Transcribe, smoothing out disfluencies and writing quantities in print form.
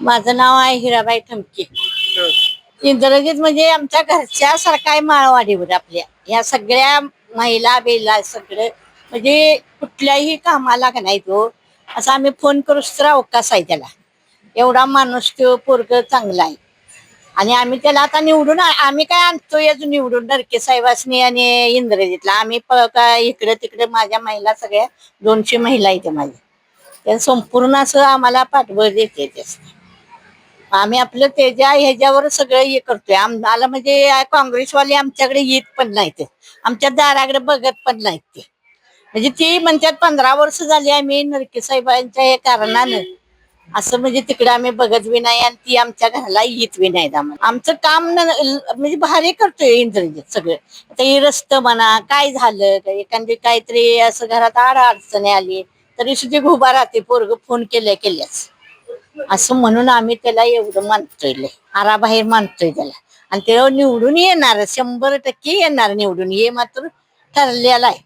माझं नाव आहे हिराबाई ठमके. हं. इंद्रजित म्हणजे आमच्या घरच्या सारखा आहे माळवाडीवर. आपल्या या सगळ्या महिला बेला सगळं म्हणजे कुठल्याही कामाला का नाही तो असं आम्ही फोन करूच तर अवकाश आहे त्याला. एवढा माणूस तो पोरग चांगला आहे. आणि आम्ही त्याला आता निवडून आम्ही काय आणतोय अजून निवडून नरके साहेबांनी आणि इंद्रजितला. आम्ही काय इकडे तिकडे माझ्या महिला सगळ्या 200 महिला आहेत माझ्या. त्या संपूर्ण असं आम्हाला पाठबळ देते त्याचं. आम्ही आपलं त्याच्या ह्याच्यावर सगळं हे करतोय. आम्हाला म्हणजे काँग्रेसवाले आमच्याकडे येत पण नाहीत, आमच्या दाराकडे बघत पण नाहीत ते. म्हणजे ती म्हणतात 15 वर्ष झाली आम्ही नरके साहेबांच्या हे कारणानं असं म्हणजे तिकडे आम्ही बघत बी नाही आणि ती आमच्या घराला येत बी नाहीत. आम्हाला आमचं काम म्हणजे भारी करतोय इंद्रजित सगळं. आता हे रस्तं म्हणा काय झालं एखादी काहीतरी असं घरात अडचणी आली तरी सुद्धा उभा राहते. पोरग फोन केल्याच असं म्हणून आम्ही त्याला एवढं मानतोय, आराबाहेर मानतोय त्याला. आणि ते निवडून येणार, 100% येणार निवडून, हे मात्र ठरलेलं आहे.